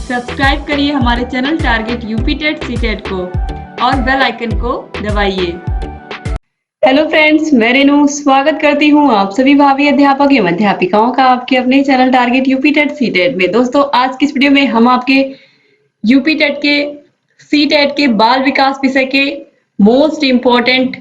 Subscribe करिए हमारे channel target UP TET CTET को और बेल आइकन को दबाइए। हेलो फ्रेंड्स, मैं रेनू स्वागत करती हूँ आप सभी भावी अध्यापक एवं अध्यापिकाओं का आपके अपने channel target UP TET CTET में। दोस्तों, आज की इस वीडियो में हम आपके यूपी टेट के सीटेट के बाल विकास विषय के मोस्ट इम्पोर्टेंट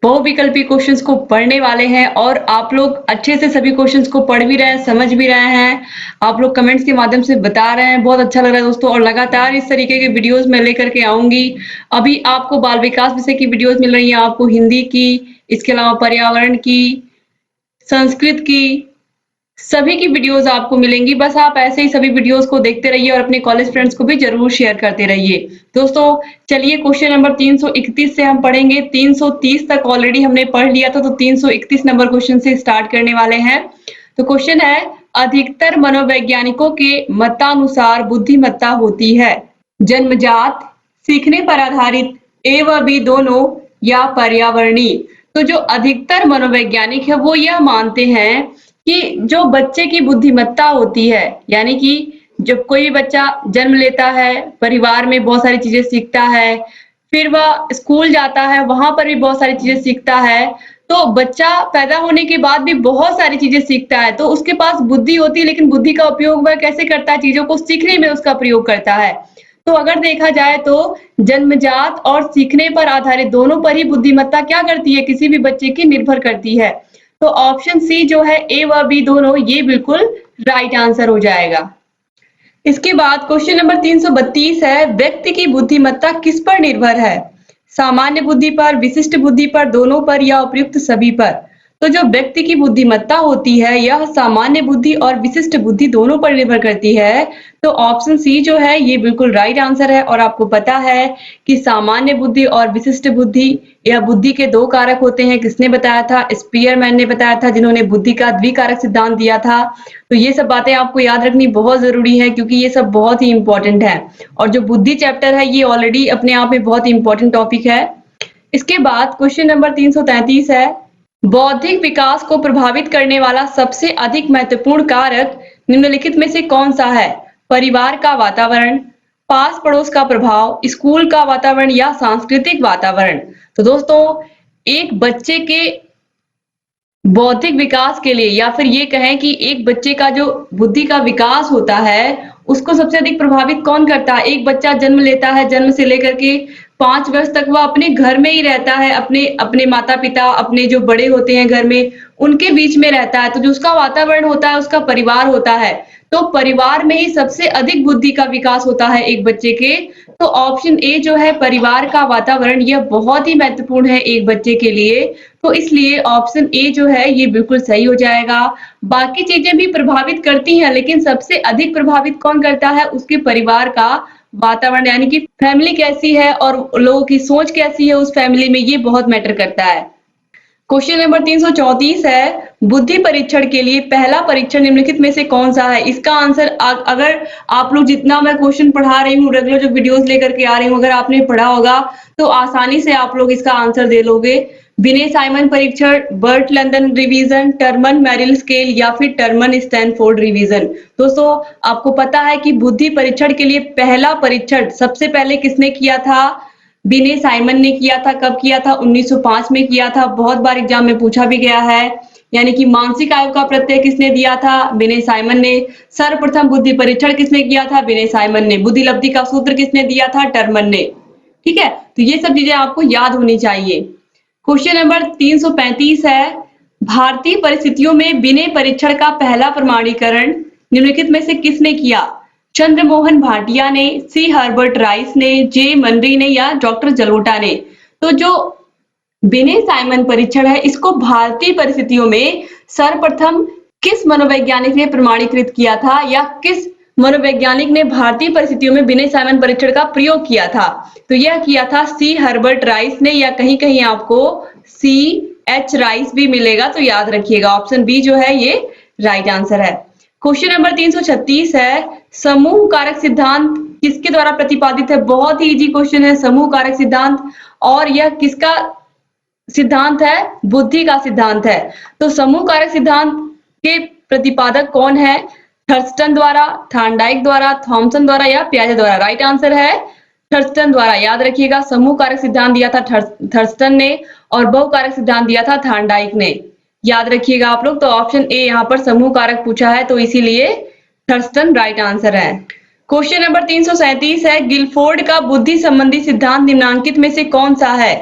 बहुविकल्पी क्वेश्चंस को पढ़ने वाले हैं और आप लोग अच्छे से सभी क्वेश्चंस को पढ़ भी रहे हैं, समझ भी रहे हैं। आप लोग कमेंट्स के माध्यम से बता रहे हैं, बहुत अच्छा लग रहा है दोस्तों। और लगातार इस तरीके के वीडियोस मैं लेकर के आऊंगी। अभी आपको बाल विकास विषय की वीडियोस मिल रही हैं, आपको हिंदी की, इसके अलावा पर्यावरण की, संस्कृत की, सभी की वीडियोस आपको मिलेंगी। बस आप ऐसे ही सभी वीडियोस को देखते रहिए और अपने कॉलेज फ्रेंड्स को भी जरूर शेयर करते रहिए। दोस्तों, चलिए क्वेश्चन नंबर 331 से हम पढ़ेंगे। 330 तक ऑलरेडी हमने पढ़ लिया था, तो 331 नंबर क्वेश्चन से स्टार्ट करने वाले हैं। तो क्वेश्चन है, अधिकतर मनोवैज्ञानिकों के मतानुसार बुद्धिमत्ता होती है जन्मजात, सीखने पर आधारित, ए व बी दोनों, या पर्यावरणीय। तो जो अधिकतर मनोवैज्ञानिक है वो यह मानते हैं कि जो बच्चे की बुद्धिमत्ता होती है, यानी कि जब कोई भी बच्चा जन्म लेता है, परिवार में बहुत सारी चीजें सीखता है, फिर वह स्कूल जाता है, वहां पर भी बहुत सारी चीजें सीखता है। तो बच्चा पैदा होने के बाद भी बहुत सारी चीजें सीखता है, तो उसके पास बुद्धि होती है, लेकिन बुद्धि का उपयोग वह कैसे करता है? चीजों को सीखने में उसका प्रयोग करता है। तो अगर देखा जाए तो जन्मजात और सीखने पर आधारित दोनों पर ही बुद्धिमत्ता क्या करती है? किसी भी बच्चे की निर्भर करती है। तो ऑप्शन सी जो है, ए व बी दोनों, ये बिल्कुल राइट आंसर हो जाएगा। इसके बाद क्वेश्चन नंबर 332 है, व्यक्ति की बुद्धिमत्ता किस पर निर्भर है? सामान्य बुद्धि पर, विशिष्ट बुद्धि पर, दोनों पर, या उपयुक्त सभी पर? तो जो व्यक्ति की बुद्धिमत्ता होती है यह सामान्य बुद्धि और विशिष्ट बुद्धि दोनों पर निर्भर करती है। तो ऑप्शन सी जो है ये बिल्कुल राइट आंसर है। और आपको पता है कि सामान्य बुद्धि और विशिष्ट बुद्धि, यह बुद्धि के दो कारक होते हैं। किसने बताया था? स्पीयरमैन ने बताया था, जिन्होंने बुद्धि का द्विकारक सिद्धांत दिया था। तो ये सब बातें आपको याद रखनी बहुत जरूरी है, क्योंकि ये सब बहुत ही इंपॉर्टेंट है। और जो बुद्धि चैप्टर है ये ऑलरेडी अपने आप में बहुत इंपॉर्टेंट टॉपिक है। इसके बाद क्वेश्चन नंबर 333 है, बौद्धिक विकास को प्रभावित करने वाला सबसे अधिक महत्वपूर्ण कारक निम्नलिखित में से कौन सा है? परिवार का वातावरण, पास पड़ोस का प्रभाव, स्कूल का वातावरण, या सांस्कृतिक वातावरण? तो दोस्तों, एक बच्चे के बौद्धिक विकास के लिए, या फिर ये कहें कि एक बच्चे का जो बुद्धि का विकास होता है उसको सबसे अधिक प्रभावित कौन करता है? एक बच्चा जन्म लेता है, जन्म से लेकर के 5 वर्ष तक वह अपने घर में ही रहता है, अपने माता पिता, अपने जो बड़े होते हैं घर में, उनके बीच में रहता है। तो जो उसका वातावरण होता है उसका परिवार होता है। तो परिवार में ही सबसे अधिक बुद्धि का विकास होता है एक बच्चे के। तो ऑप्शन ए जो है, परिवार का वातावरण, यह बहुत ही महत्वपूर्ण है एक बच्चे के लिए। तो इसलिए ऑप्शन ए जो है ये बिल्कुल सही हो जाएगा। बाकी चीजें भी प्रभावित करती हैं, लेकिन सबसे अधिक प्रभावित कौन करता है? उसके परिवार का वातावरण, यानी कि फैमिली कैसी है और लोगों की सोच कैसी है उस फैमिली में, ये बहुत मैटर करता है। क्वेश्चन नंबर 334 है, बुद्धि परीक्षण के लिए पहला परीक्षण निम्नलिखित में से कौन सा है? इसका आंसर अगर आप लोग, जितना मैं क्वेश्चन पढ़ा रही हूँ, रेगुलर जो वीडियोस लेकर के आ रही हूँ, अगर आपने पढ़ा होगा तो आसानी से आप लोग इसका आंसर दे लोगे। विनय साइमन परीक्षण, Burt London revision, Terman Merrill scale, या फिर टर्मन स्टैनफोर्ड रिवीजन? दोस्तों, आपको पता है कि बुद्धि परीक्षण के लिए पहला परीक्षण सबसे पहले किसने किया था? विनय साइमन ने किया था। कब किया था? 1905 में किया था। बहुत बार एग्जाम में पूछा भी गया है। यानी कि मानसिक आयु का प्रत्यय किसने दिया था? विनय साइमन ने। सर्वप्रथम बुद्धि परीक्षण किसने किया था? विनय साइमन ने। बुद्धि लब्धि का सूत्र किसने दिया था? टर्मन ने। ठीक है, तो ये सब चीजें आपको याद होनी चाहिए। क्वेश्चन नंबर 335 है, भारतीय परिस्थितियों में विनय परीक्षण का पहला प्रमाणीकरण निम्नलिखित में से किसने किया? चंद्रमोहन भाटिया ने, सी हर्बर्ट राइस ने, जे मनरी ने, या डॉक्टर जलोटा ने? तो जो विनय साइमन परीक्षण है इसको भारतीय परिस्थितियों में सर्वप्रथम किस मनोवैज्ञानिक ने प्रमाणीकृत किया था, या किस मनोवैज्ञानिक ने भारतीय परिस्थितियों में विनय साइमन परीक्षण का प्रयोग किया था? तो यह किया था सी हर्बर्ट राइस ने, या कहीं कहीं आपको सी एच राइस भी मिलेगा, तो याद रखिएगा ऑप्शन बी जो है ये राइट आंसर है। क्वेश्चन नंबर 336 है, समूह कारक सिद्धांत किसके द्वारा प्रतिपादित है? बहुत ही इजी क्वेश्चन है समूह कारक सिद्धांत, और यह किसका सिद्धांत है? बुद्धि का सिद्धांत है। तो समूह कारक सिद्धांत के प्रतिपादक कौन है? थर्स्टन द्वारा, थॉर्नडाइक द्वारा, थॉमसन द्वारा या पियाजे द्वारा? राइट आंसर है थर्स्टन द्वारा। याद रखिएगा, समूह कारक सिद्धांत दिया था थर्स्टन ने और बहु कारक सिद्धांत दिया था थॉर्नडाइक ने। याद रखिएगा आप लोग। तो ऑप्शन ए यहाँ पर समूह कारक पूछा है, तो इसीलिए थर्स्टन राइट आंसर है। क्वेश्चन नंबर 337 है, गिलफोर्ड का बुद्धि संबंधी सिद्धांत निम्नांकित में से कौन सा है?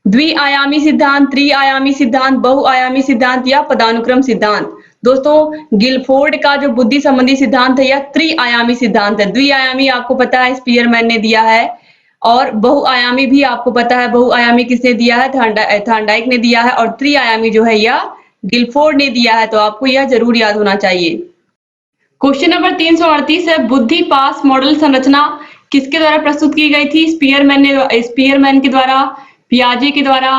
द्विआयामी सिद्धांत, त्रिआयामी सिद्धांत, बहुआयामी सिद्धांत या पदानुक्रम सिद्धांत? दोस्तों, गिलफोर्ड का जो बुद्धि संबंधी सिद्धांत है यह त्रिआयामी सिद्धांत है। द्विआयामी आपको पता है स्पीयरमैन ने दिया है, और बहुआयामी भी आपको पता है। बहुआयामी किसने दिया है? थॉर्नडाइक ने दिया है। और त्रिआयामी जो है यह गिलफोर्ड ने दिया है। तो आपको यह जरूर याद होना चाहिए। क्वेश्चन नंबर 338 है, बुद्धि पास मॉडल संरचना किसके द्वारा प्रस्तुत की गई थी? स्पीयरमैन के द्वारा, पियाजे के द्वारा,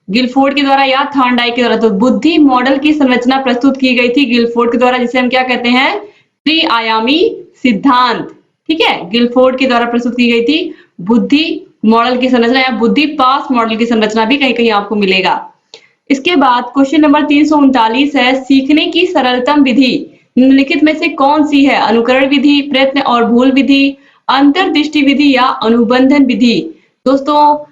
गिलफोर्ड के द्वारा या थॉर्नडाइक के द्वारा? तो बुद्धि मॉडल की संरचना प्रस्तुत की गई थी गिलफोर्ड के द्वारा, जिसे हम क्या कहते हैं? त्रिआयामी सिद्धांत। ठीक है, गिलफोर्ड के द्वारा प्रस्तुत की गई थी बुद्धि मॉडल की संरचना, या बुद्धि पास मॉडल की संरचना भी कहीं कहीं आपको मिलेगा। इसके बाद क्वेश्चन नंबर 339 है, सीखने की सरलतम विधि निम्नलिखित में से कौन सी है? अनुकरण विधि, प्रयत्न और भूल विधि, अंतर्दृष्टि विधि या अनुबंधन विधि? दोस्तों,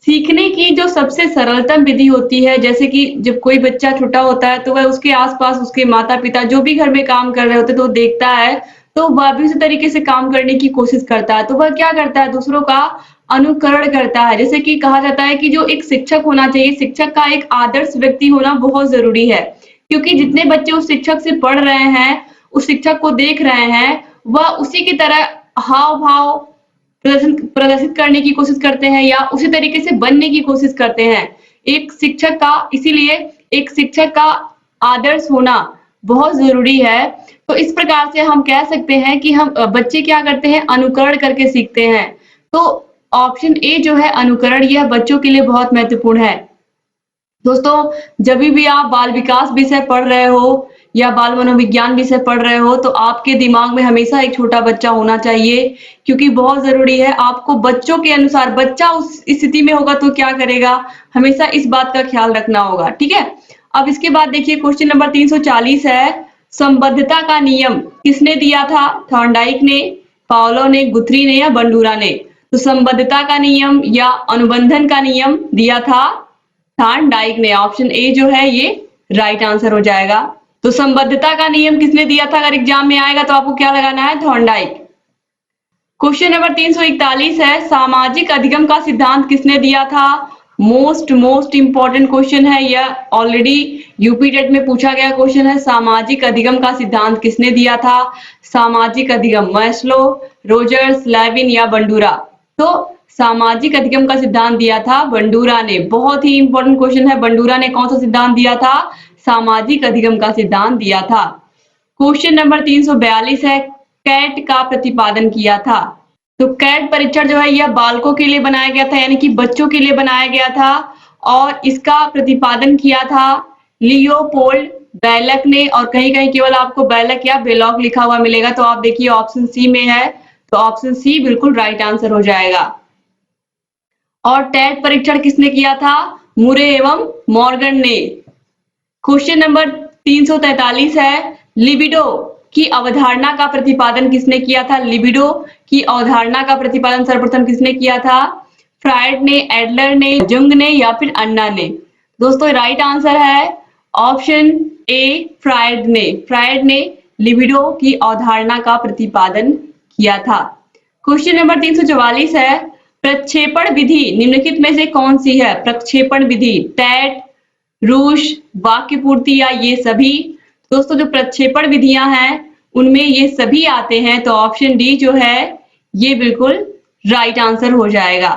सीखने की जो सबसे सरलतम विधि होती है, जैसे कि जब कोई बच्चा छोटा होता है तो वह उसके आसपास उसके माता पिता जो भी घर में काम कर रहे होते हैं तो देखता है, तो वह भी उसी तरीके से काम करने की कोशिश करता है। तो वह क्या करता है? दूसरों का अनुकरण करता है। जैसे कि कहा जाता है कि जो एक शिक्षक होना चाहिए, शिक्षक का एक आदर्श व्यक्ति होना बहुत जरूरी है, क्योंकि जितने बच्चे उस शिक्षक से पढ़ रहे हैं, उस शिक्षक को देख रहे हैं, वह उसी की तरह हाव भाव प्रदर्शित करने की कोशिश करते हैं या उसी तरीके से बनने की कोशिश करते हैं। एक शिक्षक का, इसीलिए एक शिक्षक का आदर्श होना बहुत जरूरी है। तो इस प्रकार से हम कह सकते हैं कि हम बच्चे क्या करते हैं? अनुकरण करके सीखते हैं। तो ऑप्शन ए जो है अनुकरण, यह बच्चों के लिए बहुत महत्वपूर्ण है। दोस्तों, जब भी आप बाल विकास विषय पढ़ रहे हो या बाल मनोविज्ञान विषय पढ़ रहे हो, तो आपके दिमाग में हमेशा एक छोटा बच्चा होना चाहिए, क्योंकि बहुत जरूरी है। आपको बच्चों के अनुसार, बच्चा उस स्थिति में होगा तो क्या करेगा, हमेशा इस बात का ख्याल रखना होगा। ठीक है, अब इसके बाद देखिए क्वेश्चन नंबर 340 है, संबद्धता का नियम किसने दिया था? थॉर्नडाइक ने, पावलो ने, गुथरी ने या बंडूरा ने? तो संबद्धता का नियम या अनुबंधन का नियम दिया था थॉर्नडाइक ने। ऑप्शन ए जो है ये राइट आंसर हो जाएगा। तो संबद्धता का नियम किसने दिया था? अगर एग्जाम में आएगा तो आपको क्या लगाना है? थॉर्नडाइक। क्वेश्चन नंबर 341 है, सामाजिक अधिगम का सिद्धांत किसने दिया था? मोस्ट इंपॉर्टेंट क्वेश्चन है यह, ऑलरेडी यूपी टेट में पूछा गया क्वेश्चन है। सामाजिक अधिगम का सिद्धांत किसने दिया था? सामाजिक अधिगम, मैस्लो, रोजर्स, लेविन या बंडूरा? तो सामाजिक अधिगम का सिद्धांत दिया था बंडूरा ने। बहुत ही इंपॉर्टेंट क्वेश्चन है, बंडूरा ने कौन सा सिद्धांत दिया था? सामाजिक अधिगम का सिद्धांत दिया था। क्वेश्चन नंबर 342 है, कैट का प्रतिपादन किया था। तो कैट परीक्षण जो है यह बालकों के लिए बनाया गया था, यानी कि बच्चों के लिए बनाया गया था, और इसका प्रतिपादन किया था लियोपोल्ड बेलक ने। और कहीं कहीं केवल आपको बेलक या बेलॉक लिखा हुआ मिलेगा, तो आप देखिए ऑप्शन सी में है, तो ऑप्शन सी बिल्कुल राइट आंसर हो जाएगा। और टेट परीक्षण किसने किया था? मुरे एवं मॉर्गन ने। क्वेश्चन नंबर 343 है, लिबिडो की अवधारणा का प्रतिपादन किसने किया था? लिबिडो की अवधारणा का प्रतिपादन सर्वप्रथम किसने किया था? फ्रायड ने, एडलर ने, जंग ने या फिर अन्ना ने? दोस्तों, राइट आंसर है ऑप्शन ए, फ्रायड ने। फ्रायड ने लिबिडो की अवधारणा का प्रतिपादन किया था। क्वेश्चन नंबर 344 है, प्रक्षेपण विधि निम्नलिखित में से कौन सी है? प्रक्षेपण विधि, टेट, रूश, वाक्य पूर्ति या ये सभी? दोस्तों, जो प्रक्षेपण विधियां हैं उनमें ये सभी आते हैं, तो ऑप्शन डी जो है ये बिल्कुल राइट आंसर हो जाएगा।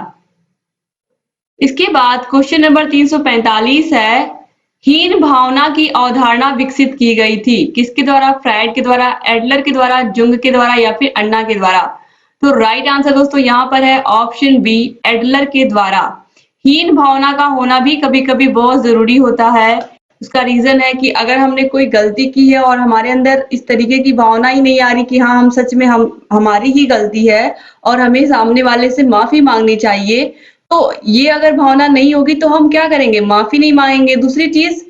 इसके बाद क्वेश्चन नंबर 345 है, हीन भावना की अवधारणा विकसित की गई थी किसके द्वारा? फ्रायड के द्वारा, एडलर के द्वारा, जुंग के द्वारा या फिर अन्ना के द्वारा? तो राइट आंसर दोस्तों यहाँ पर है ऑप्शन बी, एडलर के द्वारा। हीन भावना का होना भी कभी कभी बहुत जरूरी होता है। उसका रीजन है कि अगर हमने कोई गलती की है और हमारे अंदर इस तरीके की भावना ही नहीं आ रही कि हाँ, हम सच में हमारी ही गलती है और हमें सामने वाले से माफी मांगनी चाहिए, तो ये अगर भावना नहीं होगी तो हम क्या करेंगे? माफी नहीं मांगेंगे। दूसरी चीज,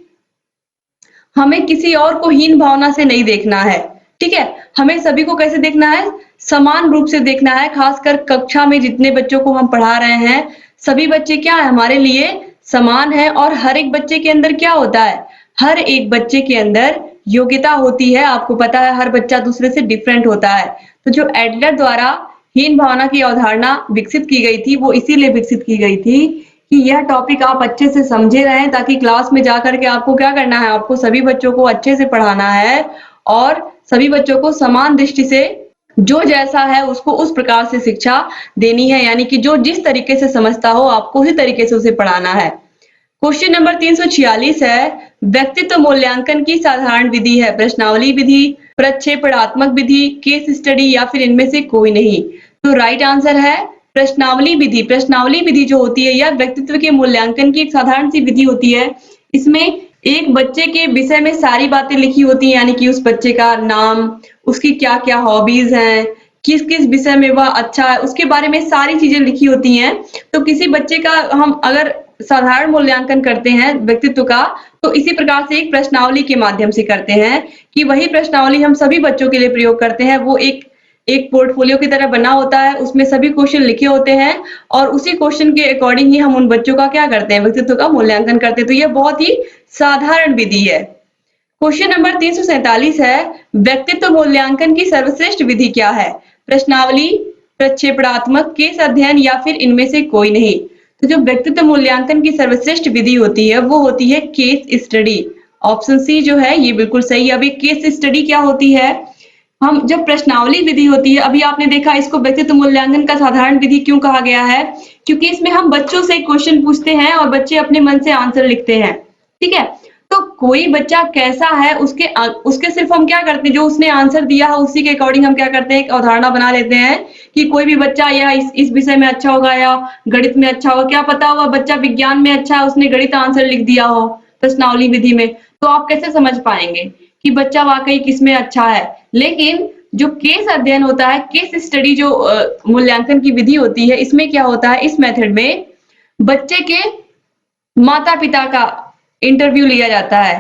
हमें किसी और को हीन भावना से नहीं देखना है। ठीक है, हमें सभी को कैसे देखना है, समान रूप से देखना है। खासकर कक्षा में जितने बच्चों को हम पढ़ा रहे हैं, सभी बच्चे क्या है हमारे लिए समान है। और हर एक बच्चे के अंदर क्या होता है, हर एक बच्चे के अंदर योग्यता होती है। आपको पता है हर बच्चा दूसरे से डिफरेंट होता है। तो जो एडलर द्वारा हीन भावना की अवधारणा विकसित की गई थी, वो इसीलिए विकसित की गई थी कि यह टॉपिक आप अच्छे से समझे रहें, ताकि क्लास में जाकर के आपको क्या करना है, आपको सभी बच्चों को अच्छे से पढ़ाना है और सभी बच्चों को समान दृष्टि से जो जैसा है उसको उस प्रकार से शिक्षा देनी है। यानी कि जो जिस तरीके से समझता हो आपको उसी तरीके से उसे पढ़ाना है। क्वेश्चन नंबर 346 है, व्यक्तित्व मूल्यांकन की साधारण विधि है प्रश्नावली विधि, प्रक्षेपणात्मक विधि, केस स्टडी या फिर इनमें से कोई नहीं। तो राइट आंसर है प्रश्नावली विधि। प्रश्नावली विधि जो होती है यह व्यक्तित्व के मूल्यांकन की एक साधारण सी विधि होती है। इसमें एक बच्चे के विषय में सारी बातें लिखी होती हैं, यानी कि उस बच्चे का नाम, उसकी क्या क्या हॉबीज हैं, किस किस विषय में वह अच्छा है, उसके बारे में सारी चीजें लिखी होती हैं। तो किसी बच्चे का हम अगर साधारण मूल्यांकन करते हैं व्यक्तित्व का, तो इसी प्रकार से एक प्रश्नावली के माध्यम से करते हैं कि वही प्रश्नावली हम सभी बच्चों के लिए प्रयोग करते हैं। वो एक एक पोर्टफोलियो की तरह बना होता है, उसमें सभी क्वेश्चन लिखे होते हैं और उसी क्वेश्चन के अकॉर्डिंग ही हम उन बच्चों का क्या करते हैं, व्यक्तित्व का मूल्यांकन करते हैं। तो यह बहुत ही साधारण विधि है। क्वेश्चन नंबर 347 है, व्यक्तित्व मूल्यांकन की सर्वश्रेष्ठ विधि क्या है? प्रश्नावली, प्रक्षेपणात्मक, केस अध्ययन या फिर इनमें से कोई नहीं। तो जो व्यक्तित्व मूल्यांकन की सर्वश्रेष्ठ विधि होती है वो होती है केस स्टडी। ऑप्शन सी जो है ये बिल्कुल सही है। अभी केस स्टडी क्या होती है, हम जब प्रश्नावली विधि होती है, अभी आपने देखा इसको व्यक्तित्व मूल्यांकन का साधारण विधि क्यों कहा गया है, क्योंकि इसमें हम बच्चों से क्वेश्चन पूछते हैं और बच्चे अपने मन से आंसर लिखते हैं। ठीक है, तो कोई बच्चा कैसा है उसके सिर्फ हम क्या करते हैं, जो उसने आंसर दिया है उसी के अकॉर्डिंग हम क्या करते हैं, एक अवधारणा बना लेते हैं कि कोई भी बच्चा या इस विषय में अच्छा होगा या गणित में अच्छा होगा। क्या पता हुआ बच्चा विज्ञान में अच्छा है, उसने गणित आंसर लिख दिया हो प्रश्नावली विधि में, तो आप कैसे समझ पाएंगे कि बच्चा वाकई किसमें अच्छा है। लेकिन जो केस अध्ययन होता है, केस स्टडी जो मूल्यांकन की विधि होती है, इसमें क्या होता है, इस मेथड में बच्चे के माता पिता का इंटरव्यू लिया जाता है,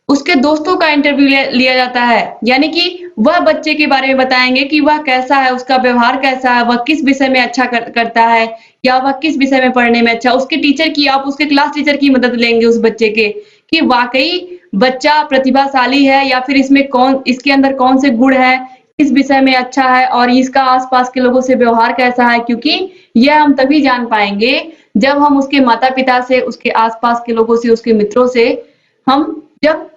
उसके दोस्तों का इंटरव्यू लिया जाता है। यानी कि वह बच्चे के बारे में बताएंगे कि वह कैसा है, उसका व्यवहार कैसा है, वह किस विषय में अच्छा करता है या वह किस विषय में पढ़ने में अच्छा। उसके टीचर की, आप उसके क्लास टीचर की मदद लेंगे उस बच्चे के कि वाकई बच्चा प्रतिभाशाली है या फिर इसके अंदर कौन से गुण है, किस विषय में अच्छा है और इसका आसपास के लोगों से व्यवहार कैसा है। क्योंकि यह हम तभी जान पाएंगे जब हम उसके माता पिता से, उसके आसपास के लोगों से, उसके मित्रों से हम जब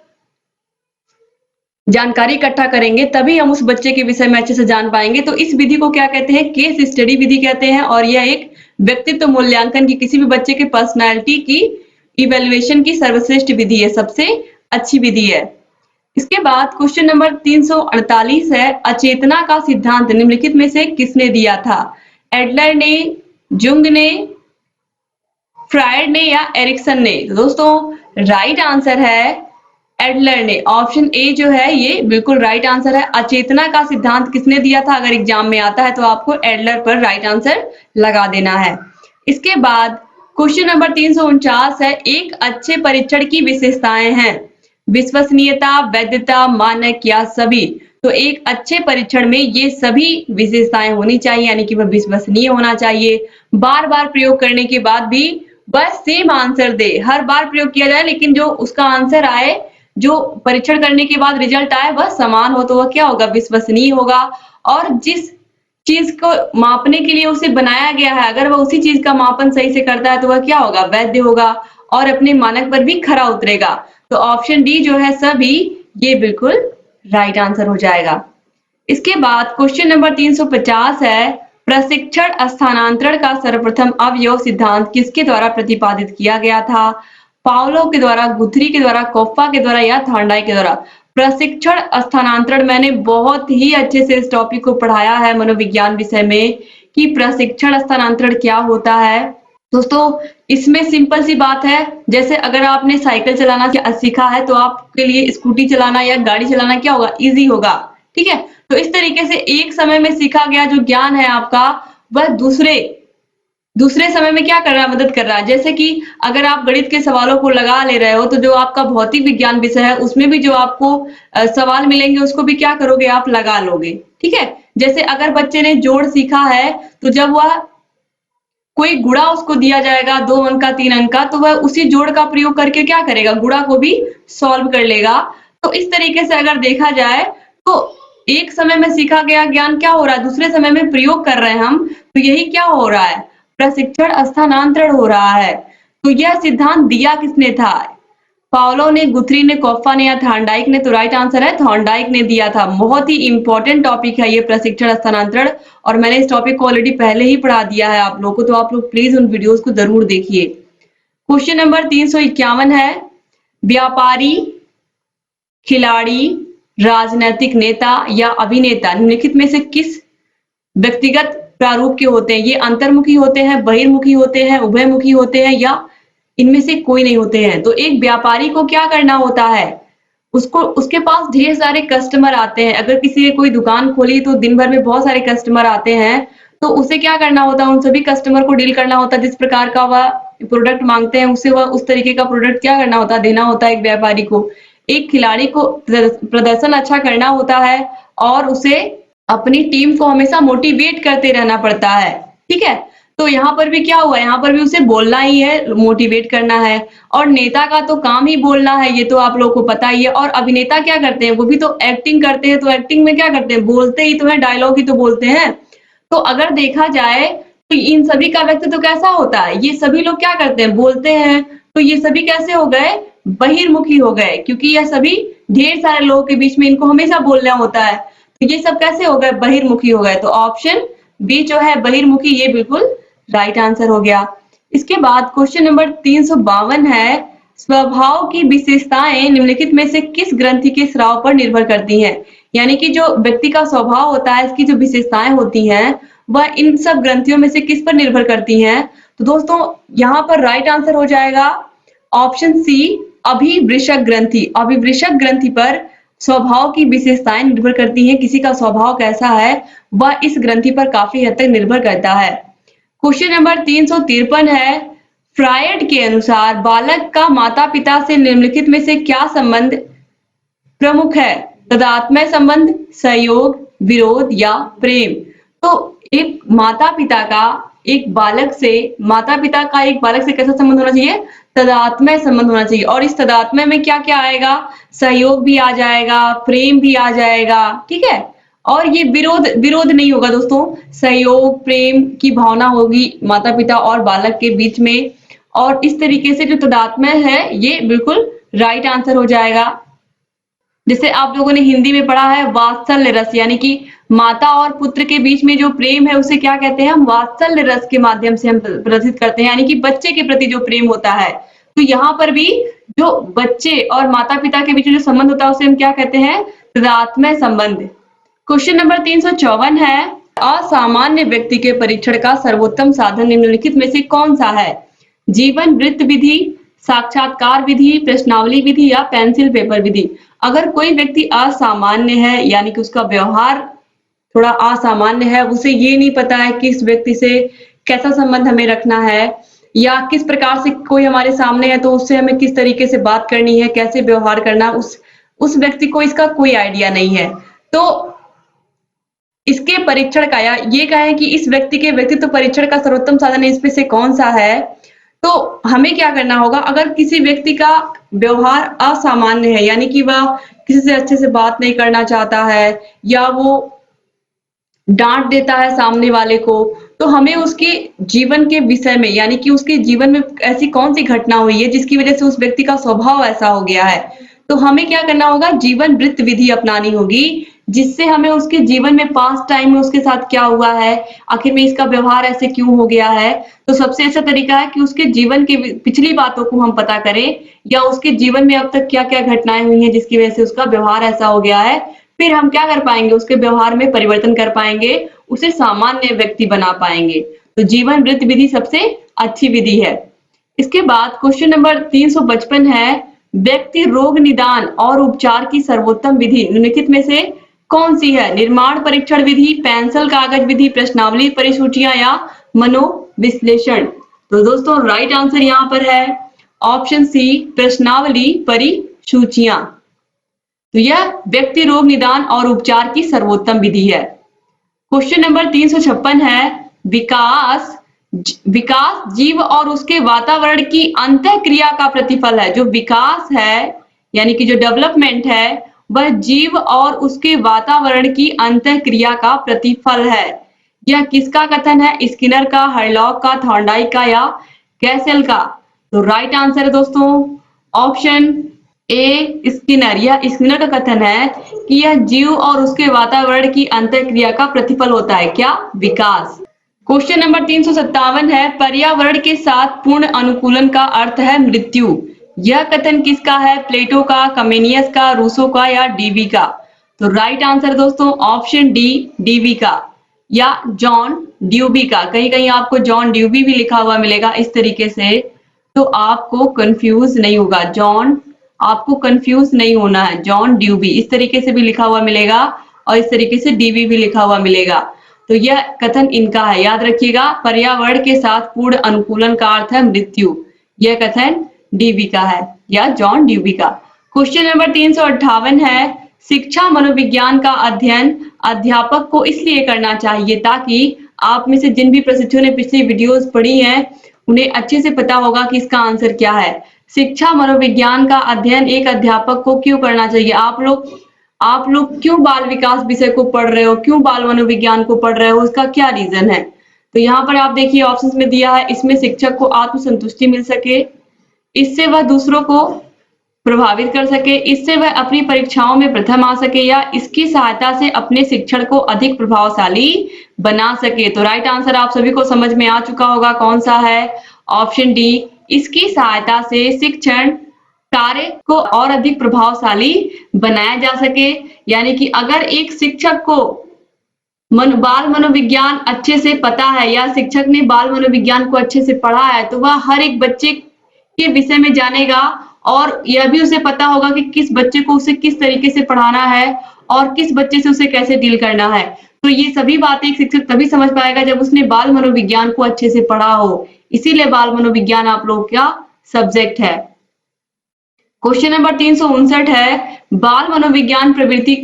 जानकारी इकट्ठा करेंगे, तभी हम उस बच्चे के विषय में अच्छे से जान पाएंगे। तो इस विधि को क्या कहते हैं, केस स्टडी विधि कहते हैं। और यह एक व्यक्तित्व मूल्यांकन की, किसी भी बच्चे के पर्सनैलिटी की इवेल्युएशन की सर्वश्रेष्ठ विधि है, सबसे अच्छी विधि है। इसके बाद क्वेश्चन नंबर 348 है, अचेतना का सिद्धांत निम्नलिखित में से किसने दिया था? एडलर ने, जुंग ने, फ्रायड ने या एरिक्सन ने? तो दोस्तों राइट आंसर है एडलर ने। ऑप्शन ए जो है ये बिल्कुल राइट आंसर है। अचेतना का सिद्धांत किसने दिया था? अगर एग्जाम में आता है तो आपको एडलर पर राइट आंसर लगा देना है। इसके बाद क्वेश्चन नंबर 349 है, एक अच्छे परीक्षण की विशेषताएं हैं, विश्वसनीयता, वैधता, मानक या सभी? तो एक अच्छे परीक्षण में ये सभी विशेषताएं होनी चाहिए, यानी कि वह विश्वसनीय होना चाहिए, बार बार प्रयोग करने के बाद भी वह सेम आंसर दे, हर बार प्रयोग किया जाए लेकिन जो उसका आंसर आए, जो परीक्षण करने के बाद रिजल्ट आए वह समान हो, तो वह क्या होगा, विश्वसनीय होगा। और जिस चीज को मापने के लिए उसे बनाया गया है, अगर वह उसी चीज का मापन सही से करता है तो वह क्या होगा, वैध होगा और अपने मानक पर भी खरा उतरेगा। तो ऑप्शन डी जो है सभी, ये बिल्कुल राइट आंसर हो जाएगा। इसके बाद क्वेश्चन नंबर 350 है, प्रशिक्षण स्थानांतरण का सर्वप्रथम अवयव सिद्धांत किसके द्वारा प्रतिपादित किया गया था? पावलोव के द्वारा, गुथरी के द्वारा, कोफ्फा के द्वारा या थॉर्नडाइक के द्वारा? प्रशिक्षण स्थानांतरण, मैंने बहुत ही अच्छे से इस टॉपिक को पढ़ाया है मनोविज्ञान विषय में कि प्रशिक्षण स्थानांतरण क्या होता है। दोस्तों इसमें सिंपल सी बात है, जैसे अगर आपने साइकिल चलाना सीखा है तो आपके लिए स्कूटी चलाना या गाड़ी चलाना क्या होगा, इजी होगा। ठीक है, तो इस तरीके से एक समय में सीखा गया जो ज्ञान है आपका, वह दूसरे दूसरे समय में क्या कर रहा है, मदद कर रहा है। जैसे कि अगर आप गणित के सवालों को लगा ले रहे हो तो जो आपका भौतिक विज्ञान विषय है उसमें भी जो आपको सवाल मिलेंगे उसको भी क्या करोगे, आप लगा लोगे। ठीक है, जैसे अगर बच्चे ने जोड़ सीखा है तो जब वह कोई गुणा उसको दिया जाएगा 2 अंक का 3 अंक का, तो वह उसी जोड़ का प्रयोग करके क्या करेगा, गुणा को भी सॉल्व कर लेगा। तो इस तरीके से अगर देखा जाए तो एक समय में सीखा गया ज्ञान क्या हो रहा है, दूसरे समय में प्रयोग कर रहे हैं हम, तो यही क्या हो रहा है, प्रशिक्षण स्थानांतरण हो रहा है। तो यह सिद्धांत दिया किसने था, पावलो ने, गुथरी ने, कोफ्फा ने या थॉर्नडाइक ने। तो राइट आंसर है थॉर्नडाइक ने दिया था। बहुत ही इंपॉर्टेंट टॉपिक है ये प्रशिक्षण स्थानांतरण, और मैंने इस टॉपिक को ऑलरेडी पहले ही पढ़ा दिया है आप लोगों को, तो आप लोग प्लीज उन वीडियोस को जरूर देखिए। क्वेश्चन नंबर 351 है, व्यापारी, खिलाड़ी, राजनैतिक नेता या अभिनेता निम्नलिखित में से किस व्यक्तिगत प्रारूप के होते हैं। ये अंतर्मुखी होते हैं, बहिर्मुखी होते हैं, उभयमुखी होते हैं या इनमें से कोई नहीं होते हैं। तो एक व्यापारी को क्या करना होता है, उसको उसके पास ढेर सारे कस्टमर आते हैं। अगर किसी ने कोई दुकान खोली तो दिन भर में बहुत सारे कस्टमर आते हैं, तो उसे क्या करना होता है, उन सभी कस्टमर को डील करना होता है। जिस प्रकार का वह प्रोडक्ट मांगते हैं उसे वह उस तरीके का प्रोडक्ट क्या करना होता है, देना होता है एक व्यापारी को। एक खिलाड़ी को प्रदर्शन अच्छा करना होता है और उसे अपनी टीम को हमेशा मोटिवेट करते रहना पड़ता है। ठीक है, तो यहाँ पर भी क्या हुआ, यहाँ पर भी उसे बोलना ही है, मोटिवेट करना है। और नेता का तो काम ही बोलना है, ये तो आप लोगों को पता ही है। और अभिनेता क्या करते हैं, वो भी तो एक्टिंग करते हैं। तो एक्टिंग में क्या करते हैं, बोलते ही तो है, डायलॉग ही तो बोलते हैं। तो अगर देखा जाए तो इन सभी का व्यक्तित्व कैसा होता है, ये सभी लोग क्या करते हैं, बोलते हैं। तो ये सभी कैसे हो गए, बहिर्मुखी हो गए, क्योंकि यह सभी ढेर सारे लोगों के बीच में इनको हमेशा बोलना होता है। तो ये सब कैसे हो गए, बहिर्मुखी हो गए। तो ऑप्शन बी जो है बहिर्मुखी, ये बिल्कुल राइट आंसर हो गया। इसके बाद क्वेश्चन नंबर 352 है, स्वभाव की विशेषताएं निम्नलिखित में से किस ग्रंथि के स्राव पर निर्भर करती हैं। यानी कि जो व्यक्ति का स्वभाव होता है, इसकी जो विशेषताएं होती हैं वह इन सब ग्रंथियों में से किस पर निर्भर करती हैं। तो दोस्तों यहाँ पर राइट आंसर हो जाएगा ऑप्शन सी, अभिवृषक ग्रंथि। अभिवृषक ग्रंथि पर स्वभाव की विशेषताएं निर्भर करती हैं। किसी का स्वभाव कैसा है वह इस ग्रंथि पर काफी हद तक निर्भर करता है। क्वेश्चन नंबर 353 है, फ्रायड के अनुसार बालक का माता पिता से निम्नलिखित में से क्या संबंध प्रमुख है, तदात्म्य संबंध, सहयोग, विरोध या प्रेम। तो एक माता पिता का एक बालक से, माता पिता का एक बालक से कैसा संबंध होना चाहिए, तदात्म्य संबंध होना चाहिए। और इस तदात्म्य में क्या क्या आएगा, सहयोग भी आ जाएगा, प्रेम भी आ जाएगा। ठीक है, और ये विरोध नहीं होगा दोस्तों, सहयोग प्रेम की भावना होगी माता पिता और बालक के बीच में। और इस तरीके से जो तदात्म्य है ये बिल्कुल राइट आंसर हो जाएगा। जैसे आप लोगों ने हिंदी में पढ़ा है वात्सल्य रस, यानी कि माता और पुत्र के बीच में जो प्रेम है उसे क्या कहते हैं, हम वात्सल्य रस के माध्यम से हम प्रदर्शित करते हैं, यानी कि बच्चे के प्रति जो प्रेम होता है। तो यहाँ पर भी जो बच्चे और माता पिता के बीच जो संबंध होता है उसे हम क्या कहते हैं, तदात्म्य संबंध। क्वेश्चन नंबर 354 है, असामान्य व्यक्ति के परीक्षण का सर्वोत्तम साधन निम्नलिखित में से कौन सा है। जीवन वृत्त विधि, साक्षात्कार विधि, प्रश्नावली विधि या पेंसिल पेपर विधि। अगर कोई व्यक्ति असामान्य है, यानी कि उसका व्यवहार थोड़ा असामान्य है, उसे ये नहीं पता है कि इस व्यक्ति से कैसा संबंध हमें रखना है, या किस प्रकार से कोई हमारे सामने है तो उससे हमें किस तरीके से बात करनी है, कैसे व्यवहार करना, उस व्यक्ति को इसका कोई आइडिया नहीं है। तो इसके परीक्षण का, या ये कहें कि इस व्यक्ति के व्यक्तित्व परीक्षण का सर्वोत्तम साधन इसमें से कौन सा है, तो हमें क्या करना होगा, अगर किसी व्यक्ति का व्यवहार असामान्य है, यानी कि वह किसी से अच्छे से बात नहीं करना चाहता है या वो डांट देता है सामने वाले को, तो हमें उसके जीवन के विषय में, यानी कि उसके जीवन में ऐसी कौन सी घटना हुई है जिसकी वजह से उस व्यक्ति का स्वभाव ऐसा हो गया है, तो हमें क्या करना होगा, जीवन वृत्त विधि अपनानी होगी, जिससे हमें उसके जीवन में पास्ट टाइम में उसके साथ क्या हुआ है, आखिर में इसका व्यवहार ऐसे क्यों हो गया है। तो सबसे अच्छा तरीका है कि उसके जीवन की पिछली बातों को हम पता करें, या उसके जीवन में अब तक क्या क्या घटनाएं हुई हैं जिसकी वजह से उसका व्यवहार ऐसा हो गया है। फिर हम क्या कर पाएंगे, उसके व्यवहार में परिवर्तन कर पाएंगे, उसे सामान्य व्यक्ति बना पाएंगे। तो जीवन वृत्त विधि सबसे अच्छी विधि है। इसके बाद क्वेश्चन नंबर 355 है, व्यक्ति रोग निदान और उपचार की सर्वोत्तम विधि निम्नलिखित में से कौन सी है। निर्माण परीक्षण विधि, पेंसिल कागज विधि, प्रश्नावली परिसूचियां या विश्लेषण। तो दोस्तों राइट आंसर यहाँ पर है ऑप्शन सी, प्रश्नावली परिसूचियां। तो यह व्यक्ति रोग निदान और उपचार की सर्वोत्तम विधि है। क्वेश्चन नंबर 356 है विकास जीव और उसके वातावरण की अंतःक्रिया का प्रतिफल है। जो विकास है यानी कि जो डेवलपमेंट है वह जीव और उसके वातावरण की अंतःक्रिया का प्रतिफल है। यह किसका कथन है? स्किनर का, हरलॉक का, थॉर्नडाइक का या कैसल का? तो राइट आंसर है दोस्तों ऑप्शन ए, स्किनर। यह स्किनर का कथन है कि यह जीव और उसके वातावरण की अंतःक्रिया का प्रतिफल होता है। क्या? विकास। क्वेश्चन नंबर 357 है पर्यावरण के साथ पूर्ण अनुकूलन का अर्थ है मृत्यु। यह कथन किसका है? प्लेटो का, कमेनियस का, रूसो का या डीवी का? तो राइट आंसर दोस्तों ऑप्शन डी, डीवी का या जॉन ड्यूबी का। कहीं कहीं आपको जॉन ड्यूबी भी लिखा हुआ मिलेगा इस तरीके से, तो आपको कंफ्यूज नहीं होगा। आपको कंफ्यूज नहीं होना है। जॉन ड्यूबी इस तरीके से भी लिखा हुआ मिलेगा और इस तरीके से डीवी भी लिखा हुआ मिलेगा। तो यह कथन इनका है, याद रखिएगा। पर्यावरण के साथ पूर्ण अनुकूलन का अर्थ है मृत्यु। यह कथन डीवी का है या जॉन ड्यूबी का। क्वेश्चन नंबर 358 है शिक्षा मनोविज्ञान का अध्ययन अध्यापक को इसलिए करना चाहिए ताकि आप में से जिन भी प्रशिक्षुओं ने पिछली वीडियोस पढ़ी हैं उन्हें अच्छे से पता होगा कि इसका आंसर क्या है। शिक्षा मनोविज्ञान का अध्ययन एक अध्यापक को क्यों करना चाहिए? आप लोग क्यों बाल विकास विषय को पढ़ रहे हो, क्यों बाल मनोविज्ञान को पढ़ रहे हो, उसका क्या रीजन है? तो यहाँ पर आप देखिए ऑप्शंस में दिया है, इसमें शिक्षक को आत्मसंतुष्टि मिल सके, इससे वह दूसरों को प्रभावित कर सके, इससे वह अपनी परीक्षाओं में प्रथम आ सके या इसकी सहायता से अपने शिक्षण को अधिक प्रभावशाली बना सके। तो राइट आंसर आप सभी को समझ में आ चुका होगा कौन सा है? ऑप्शन डी, इसकी सहायता से शिक्षण कार्य को और अधिक प्रभावशाली बनाया जा सके। यानी कि अगर एक शिक्षक को बाल मनोविज्ञान अच्छे से पता है या शिक्षक ने बाल मनोविज्ञान को अच्छे से पढ़ा है तो वह हर एक बच्चे के विषय में जानेगा और यह भी उसे पता होगा कि किस बच्चे को उसे किस तरीके से पढ़ाना है और किस बच्चे से उसे कैसे डील करना है। तो ये सभी बातें एक शिक्षक तभी समझ पाएगा जब उसने बाल मनोविज्ञान को अच्छे से पढ़ा हो। इसीलिए बाल मनोविज्ञान आप लोगों का सब्जेक्ट है। क्वेश्चन नंबर 359 है बाल मनोविज्ञान प्रवृत्ति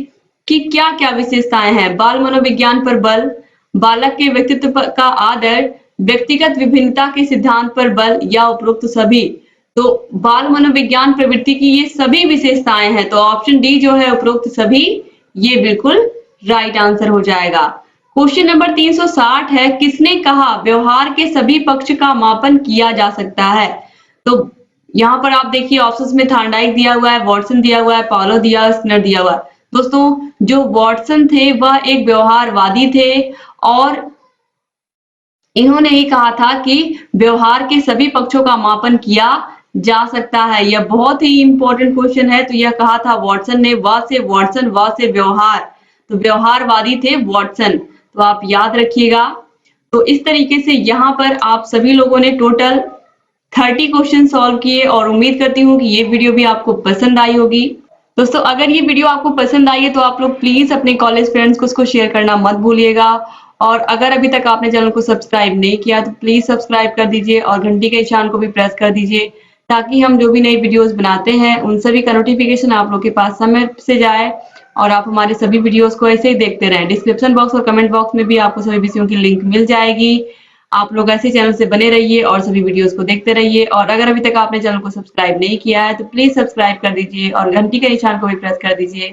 की क्या क्या विशेषताएं हैं? बाल मनोविज्ञान पर बल, बालक के व्यक्तित्व का आदर, व्यक्तिगत विभिन्नता के सिद्धांत पर बल या उपरोक्त सभी? तो बाल मनोविज्ञान प्रवृत्ति की ये सभी विशेषताएं हैं। तो ऑप्शन डी जो है उपरोक्त सभी, ये बिल्कुल राइट आंसर हो जाएगा। क्वेश्चन नंबर 360 है किसने कहा व्यवहार के सभी पक्ष का मापन किया जा सकता है? तो यहाँ पर आप देखिए ऑप्शंस में थॉर्नडाइक दिया हुआ है, वॉटसन दिया हुआ है, पावलो दिया हुआ है, स्किनर दिया हुआ है। दोस्तों जो वॉटसन थे वह एक व्यवहारवादी थे और इन्होंने ही कहा था कि व्यवहार के सभी पक्षों का मापन किया जा सकता है। यह बहुत ही इंपॉर्टेंट क्वेश्चन है। तो यह कहा था वॉटसन ने, व से वॉटसन, व से व्यवहार, तो व्यवहारवादी थे वॉटसन। तो आप याद रखिएगा। तो इस तरीके से यहाँ पर आप सभी लोगों ने टोटल 30 क्वेश्चन सॉल्व किए और उम्मीद करती हूँ कि ये वीडियो भी आपको पसंद आई होगी। दोस्तों अगर ये वीडियो आपको पसंद आई है तो आप लोग प्लीज अपने कॉलेज फ्रेंड्स को उसको शेयर करना मत भूलिएगा और अगर अभी तक आपने चैनल को सब्सक्राइब नहीं किया तो प्लीज सब्सक्राइब कर दीजिए और घंटी के निशान को भी प्रेस कर दीजिए ताकि हम जो भी नई वीडियोस बनाते हैं उन सभी का नोटिफिकेशन आप लोग के पास समय से जाए और आप हमारे सभी वीडियोस को ऐसे ही देखते रहें। डिस्क्रिप्शन बॉक्स और कमेंट बॉक्स में भी आपको सभी विषयों की लिंक मिल जाएगी। आप लोग ऐसे चैनल से बने रहिए और सभी वीडियोस को देखते रहिए और अगर अभी तक आपने चैनल को सब्सक्राइब नहीं किया है तो प्लीज सब्सक्राइब कर दीजिए और घंटी के निशान को भी प्रेस कर दीजिए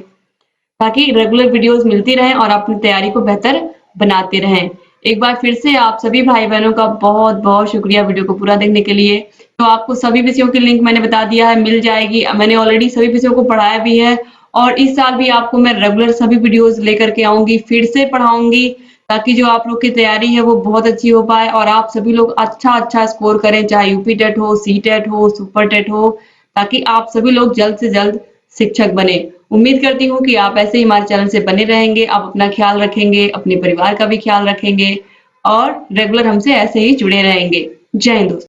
ताकि रेगुलर वीडियोस मिलती रहें और अपनी तैयारी को बेहतर बनाते रहें। एक बार फिर से आप सभी भाई बहनों का बहुत बहुत शुक्रिया वीडियो को पूरा देखने के लिए। तो आपको सभी विषयों की लिंक मैंने बता दिया है, मिल जाएगी। मैंने ऑलरेडी सभी विषयों को पढ़ाया भी है और इस साल भी आपको मैं रेगुलर सभी वीडियोस लेकर के आऊंगी, फिर से पढ़ाऊंगी ताकि जो आप लोग की तैयारी है वो बहुत अच्छी हो पाए और आप सभी लोग अच्छा स्कोर करें, चाहे यूपी टेट हो, सी टेट हो, सुपर टेट हो, ताकि आप सभी लोग जल्द से जल्द शिक्षक बने। उम्मीद करती हूँ कि आप ऐसे ही हमारे चैनल से बने रहेंगे, आप अपना ख्याल रखेंगे, अपने परिवार का भी ख्याल रखेंगे और रेगुलर हमसे ऐसे ही जुड़े रहेंगे। जय हिंद दोस्तों।